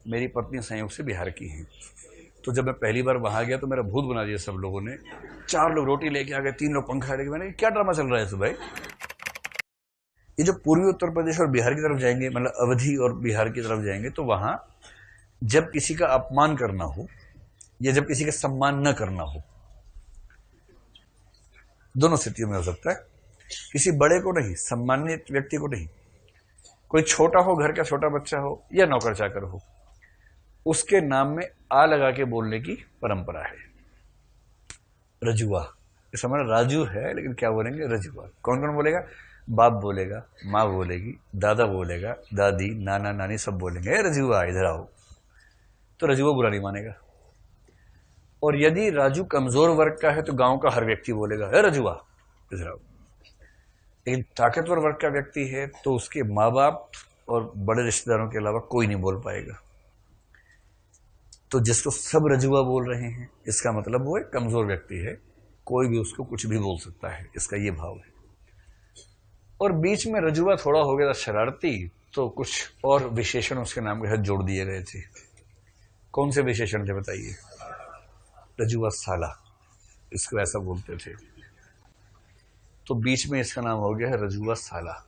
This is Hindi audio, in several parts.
मेरी पत्नी संयोग से बिहार की हैं। तो जब मैं पहली बार वहां गया तो मेरा भूत बना दिया सब लोगों ने। 4 लोग रोटी लेके आ गए, 3 लोग पंखा लेके। मैंने क्या ड्रामा चल रहा है भाई। ये जो पूर्वी उत्तर प्रदेश और बिहार की तरफ जाएंगे, मतलब अवधि और बिहार की तरफ जाएंगे, तो वहां जब किसी का अपमान करना हो या जब किसी का सम्मान न करना हो, दोनों स्थितियों में हो सकता है। किसी बड़े को नहीं, सम्मानित व्यक्ति को नहीं, कोई छोटा हो, घर का छोटा बच्चा हो या नौकर चाकर हो, उसके नाम में आ लगा के बोलने की परंपरा है। रजुआ, इस हमारा राजू है लेकिन क्या बोलेंगे, रजुआ। कौन कौन बोलेगा? बाप बोलेगा, माँ बोलेगी, दादा बोलेगा, दादी, नाना, नानी सब बोलेंगे, ए रजुआ इधर आओ। तो रजुआ बुरा नहीं मानेगा। और यदि राजू कमजोर वर्ग का है तो गांव का हर व्यक्ति बोलेगा, ए रजुआ इधर आओ। लेकिन ताकतवर वर्ग का व्यक्ति है तो उसके माँ बाप और बड़े रिश्तेदारों के अलावा कोई नहीं बोल पाएगा। तो जिसको सब रजुआ बोल रहे हैं, इसका मतलब वो एक कमजोर व्यक्ति है, कोई भी उसको कुछ भी बोल सकता है, इसका ये भाव है। और बीच में रजुआ थोड़ा हो गया था शरारती, तो कुछ और विशेषण उसके नाम के साथ जोड़ दिए गए थे। कौन से विशेषण थे बताइए? रजुआ साला, इसको ऐसा बोलते थे, तो बीच में इसका नाम हो गया है रजुआ साला।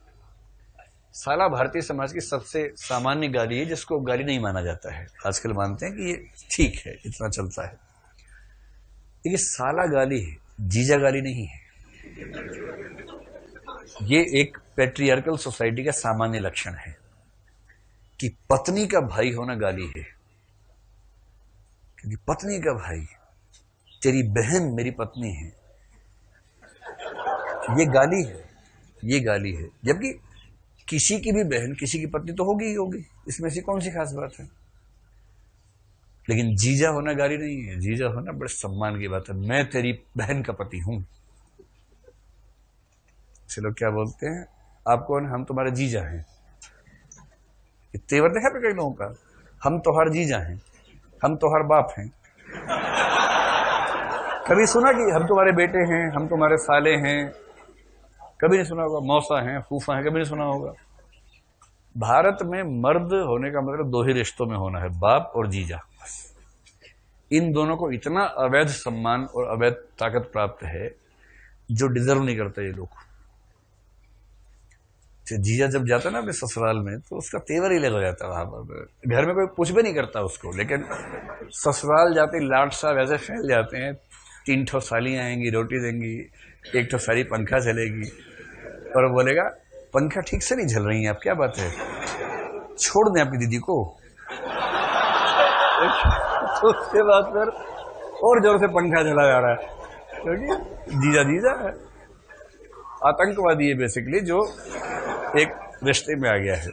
साला भारतीय समाज की सबसे सामान्य गाली है, जिसको गाली नहीं माना जाता है। आजकल मानते हैं कि ये ठीक है, इतना चलता है। ये साला गाली है, जीजा गाली नहीं है। ये एक पैट्रियार्कल सोसाइटी का सामान्य लक्षण है कि पत्नी का भाई होना गाली है। क्योंकि पत्नी का भाई, तेरी बहन मेरी पत्नी है, ये गाली है, ये गाली है। जबकि किसी की भी बहन किसी की पत्नी तो होगी ही होगी, इसमें से कौन सी खास बात है। लेकिन जीजा होना गाली नहीं है, जीजा होना बड़े सम्मान की बात है। मैं तेरी बहन का पति हूं। से लोग क्या बोलते हैं, आप कौन? हम तुम्हारे जीजा हैं। तेवर देखा पे कई लोगों का, हम तोहार जीजा हैं, हम तोहार बाप हैं। कभी सुना कि हम तुम्हारे बेटे हैं, हम तुम्हारे साले हैं? कभी नहीं सुना होगा। मौसा हैं, फूफा हैं, कभी नहीं सुना होगा। भारत में मर्द होने का मतलब 2 ही रिश्तों में होना है, बाप और जीजा। इन दोनों को इतना अवैध सम्मान और अवैध ताकत प्राप्त है जो डिजर्व नहीं करते ये लोग। जीजा जब जाता है ना अपने ससुराल में, तो उसका तेवर ही लग जाता है वहां पर। घर में कोई कुछ भी नहीं करता उसको, लेकिन ससुराल जाते लाड साहब ऐसे फैल जाते हैं। 3 ठो सालियां आएंगी, रोटी देंगी, 1 ठो सारी पंखा चलेगी, और बोलेगा पंखा ठीक से नहीं झल रही है आप, क्या बात है, छोड़ दें आपकी दीदी को। तो उसके बाद फिर और जोर से पंखा चला जा रहा है, क्योंकि जीजा जीजा है। आतंकवादी है बेसिकली, जो एक रिश्ते में आ गया है।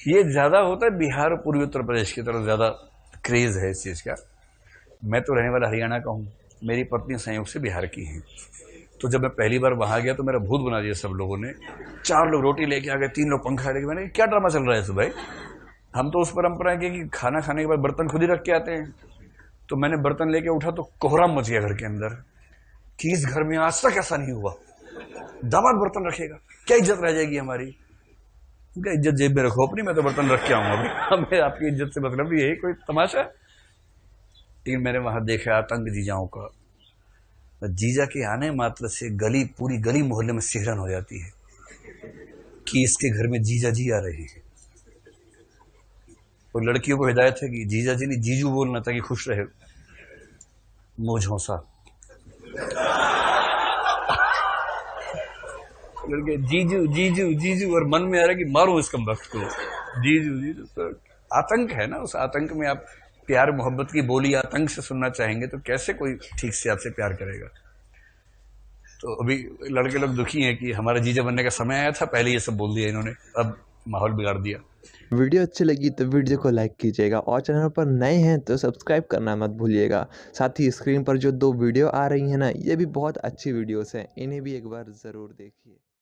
ये ज्यादा होता है बिहार और पूर्वी उत्तर प्रदेश की तरफ, ज्यादा क्रेज है इस चीज का। मैं तो रहने वाला हरियाणा का हूं, मेरी पत्नी संयोग से बिहार की है। तो जब मैं पहली बार वहां गया तो मेरा भूत बना दिया सब लोगों ने। 4 लोग रोटी लेके आ गए, 3 लोग पंखा लेके। मैंने क्या ड्रामा चल रहा है भाई। हम तो उस परंपरा के कि खाना खाने के बाद बर्तन खुद ही रख के आते हैं। तो मैंने बर्तन लेके उठा तो कोहराम मच गया घर के अंदर कि इस घर में आज तक ऐसा नहीं हुआ, दामाद बर्तन रखेगा, क्या इज्जत रह जाएगी हमारी। क्या इज्जत जेब में रखो अपनी, मैं तो बर्तन रख के आऊंगा, हमें आपकी इज्जत से मतलब यही कोई तमाशा है। लेकिन मैंने वहां देखा आतंक जीजाओं का। जीजा के आने मात्र से गली, पूरी गली मोहल्ले में सिहरन हो जाती है कि इसके घर में जीजा जी आ रहे हैं। और लड़कियों को हिदायत है कि जीजा जी नहीं जीजू बोलना ताकि खुश रहे। मुंह झोंसा, लड़के जीजू जीजू जीजू, और मन में आ रहा है कि मारूं इस कमबख्त को, जीजू जीजू। तो आतंक है ना, उस आतंक में आप प्यार मोहब्बत की बोली आतंक से सुनना चाहेंगे तो कैसे कोई ठीक से आपसे प्यार करेगा। तो अभी लड़के लोग दुखी हैं कि हमारा जीजा बनने का समय आया था, पहले ये सब बोल दिया इन्होंने, अब माहौल बिगाड़ दिया। वीडियो अच्छी लगी तो वीडियो को लाइक कीजिएगा, और चैनल पर नए हैं तो सब्सक्राइब करना मत भूलिएगा। साथ ही स्क्रीन पर जो 2 वीडियो आ रही हैं ना, ये भी बहुत अच्छी वीडियोस हैं, इन्हें भी एक बार ज़रूर देखिए।